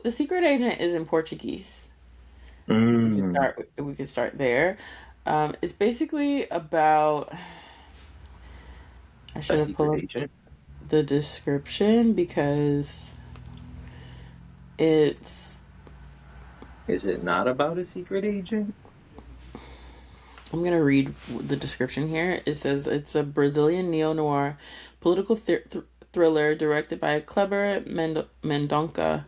The Secret Agent is in Portuguese. Mm, We could start there. It's basically about. I a should have secret pulled up agent. the description because it's. Is it not about a secret agent? I'm gonna read the description here. It says it's a Brazilian neo noir political thriller directed by Kleber Mendonça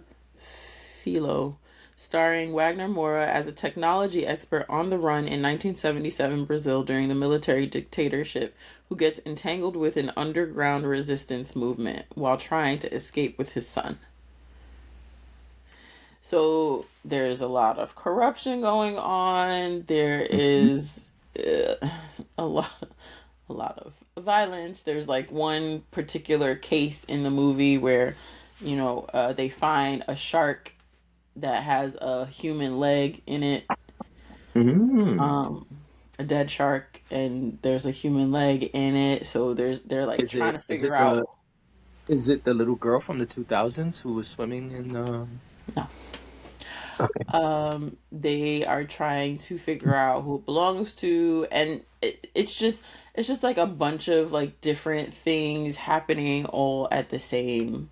Filho, starring Wagner Moura as a technology expert on the run in 1977 Brazil during the military dictatorship, who gets entangled with an underground resistance movement while trying to escape with his son. So there's a lot of corruption going on. There Mhm. is a lot a lot of violence. There's like one particular case in the movie where, they find a shark that has a human leg in it, Mm. um, a dead shark, and there's a human leg in it. So they're like Is trying it to is figure it out. the is it the little girl from the 2000s who was swimming in No, Okay. they are trying to figure out who it belongs to, and it's just like a bunch of like different things happening all at the same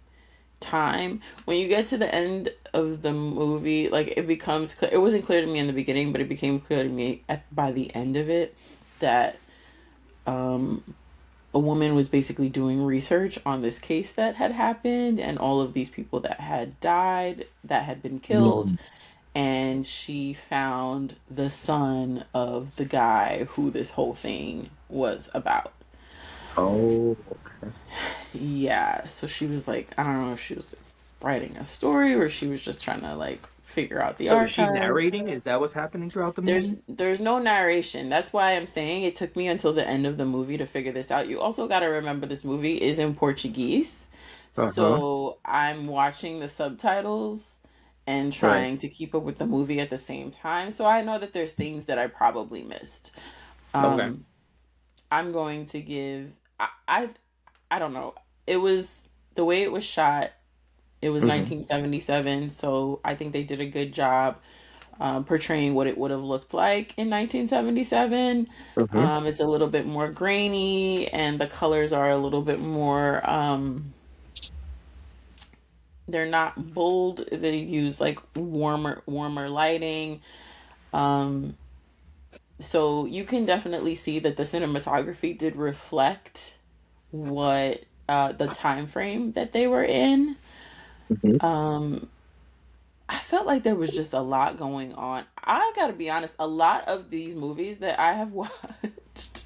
time. When you get to the end of the movie, like it becomes clear. It wasn't clear to me in the beginning, but it became clear to me by the end of it that a woman was basically doing research on this case that had happened and all of these people that had died, that had been killed, Mm. and she found the son of the guy who this whole thing was about. Oh, okay. Yeah, so she was like, I don't know if she was writing a story or she was just trying to like figure out the So is she archives. narrating? Is that what's happening throughout the There's movie? there's no narration. That's why I'm saying it took me until the end of the movie to figure this out. You also got to remember this movie is in Portuguese. Uh-huh. So I'm watching the subtitles and Right. trying to keep up with the movie at the same time. So I know that there's things that I probably missed. Okay. Um I'm going to give I don't know. It was the way it was shot. It was Hmm. 1977, so I think they did a good job portraying what it would have looked like in 1977. Hmm. It's a little bit more grainy, and the colors are a little bit more. They're not bold. They use like warmer lighting. Um, so you can definitely see that the cinematography did reflect what the time frame that they were in. Hmm. Um, I felt like there was just a lot going on. I gotta be honest, a lot of these movies that I have watched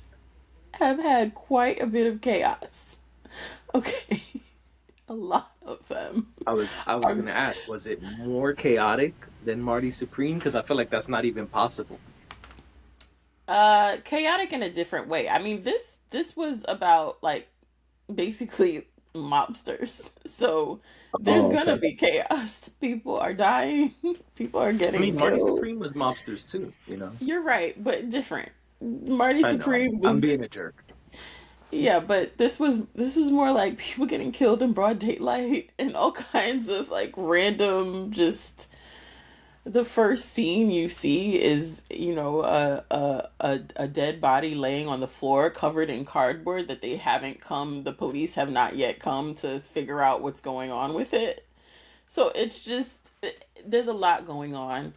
have had quite a bit of chaos. Okay. A lot of them I was are gonna ask, was it more chaotic than Marty Supreme? Because I feel like that's not even possible. chaotic in a different way. I mean, this was about like basically mobsters. So there's Oh, gonna okay. be chaos. People are dying. People are I getting mean, Marty killed. Supreme was mobsters too. You're right, but different. Marty I know. Supreme I'm was. being a jerk. Yeah, but this was more like people getting killed in broad daylight and all kinds of like random just the first scene you see is, a dead body laying on the floor covered in cardboard that the police have not yet come to figure out what's going on with it. So it's just there's a lot going on.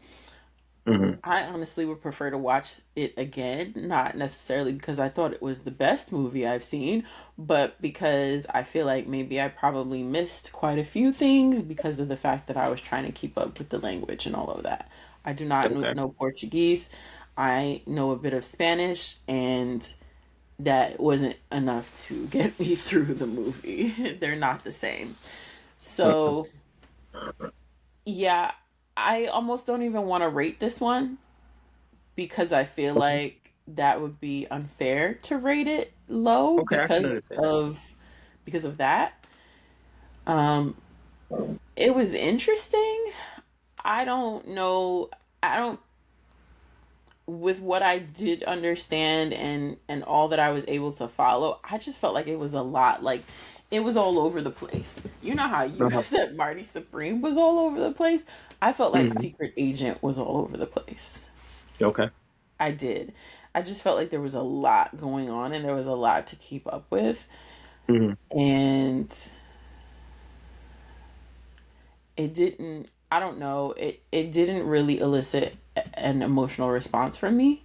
Hmm. I honestly would prefer to watch it again, not necessarily because I thought it was the best movie I've seen, but because I feel like maybe I probably missed quite a few things because of the fact that I was trying to keep up with the language and all of that. I do not Okay. know Portuguese. I know a bit of Spanish, and that wasn't enough to get me through the movie. They're not the same. Mhm. So, yeah, I almost don't even want to rate this one because I feel Okay. like that would be unfair to rate it low Okay, I can understand. because of that. Um, it was interesting. I don't know. I don't with what I did understand and all that I was able to follow. I just felt like it was a lot. Like it was all over the place. You know how you Uh-huh. said Marty Supreme was all over the place? I felt like Hmm. Secret Agent was all over the place. Okay. I did. I just felt like there was a lot going on and there was a lot to keep up with. Hmm. And it didn't, I don't know, it didn't really elicit an emotional response from me.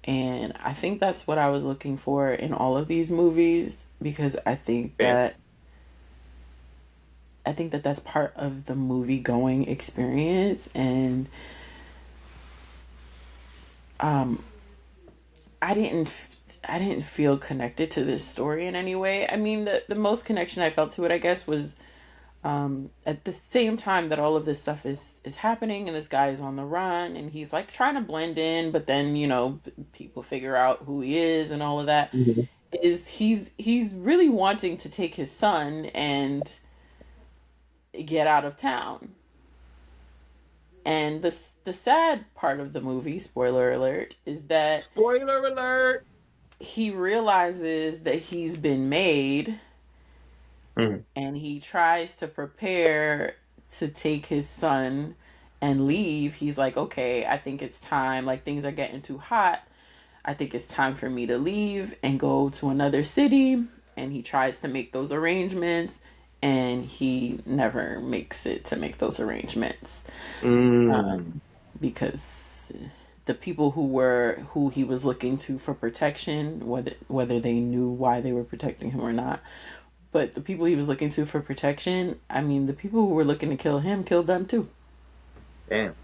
And I think that's what I was looking for in all of these movies because Damn. I think that that's part of the movie going experience. And um I didn't I didn't feel connected to this story in any way. I mean, the most connection I felt to it, I guess, was at the same time that all of this stuff is happening and this guy is on the run and he's like trying to blend in, but then people figure out who he is and all of that. Hmm. Is he's really wanting to take his son and get out of town. And the sad part of the movie, spoiler alert, is that Spoiler alert. he realizes that he's been made Hmm. and he tries to prepare to take his son and leave. He's like, okay, I think it's time. Like, things are getting too hot. I think it's time for me to leave and go to another city. And he tries to make those arrangements and he never makes it to make those arrangements Mm. because the people who he was looking to for protection, whether they knew why they were protecting him or not, but the people he was looking to for protection, I mean, the people who were looking to kill him killed them too. Damn.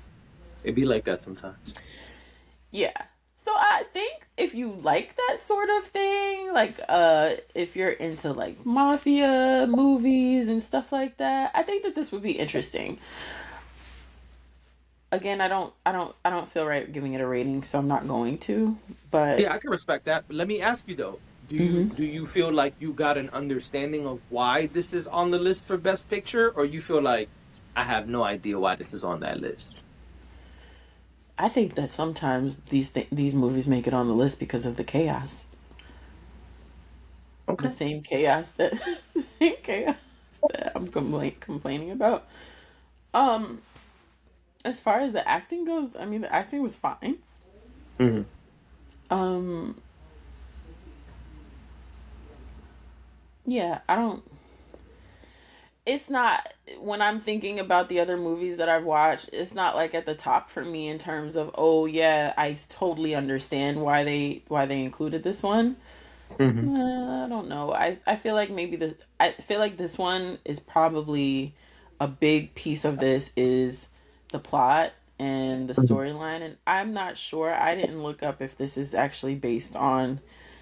It be like that sometimes. Yeah. So I think if you like that sort of thing, like if you're into like mafia movies and stuff like that, I think that this would be interesting. Again, I don't feel right giving it a rating, so I'm not going to. But Yeah, I can respect that. But let me ask you though, mhm. do you feel like you got an understanding of why this is on the list for Best Picture, or you feel like I have no idea why this is on that list? I think that sometimes these movies make it on the list because of the chaos, the Okay. same chaos that the same chaos that I'm complaining about. Um, as far as the acting goes, I mean the acting was fine. Hmm. Um, yeah, I don't. It's not when I'm thinking about the other movies that I've watched. It's not like at the top for me in terms of oh yeah, I totally understand why they included this one. Hmm. I don't know. I feel like I feel like this one is probably a big piece of this is the plot and the storyline, and I'm not sure. I didn't look up if this is actually based on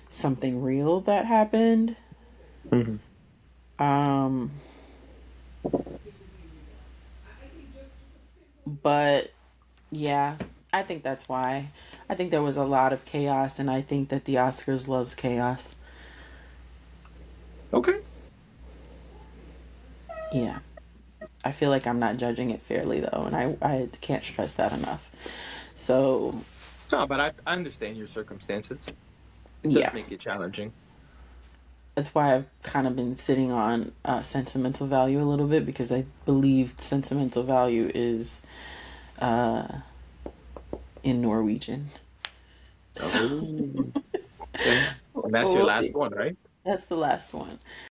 something real that happened. Hmm. Um, but yeah, I think that's why. I think there was a lot of chaos, and I think that the Oscars loves chaos. Okay. Yeah. I feel like I'm not judging it fairly though, and I can't stress that enough. So No, but I understand your circumstances. It does yeah, make it challenging. that's why I've kind of been sitting on sentimental value a little bit because I believe sentimental value is uh, in Norwegian. So Oh. Okay. And that's your we'll last see. one, right? That's the last one.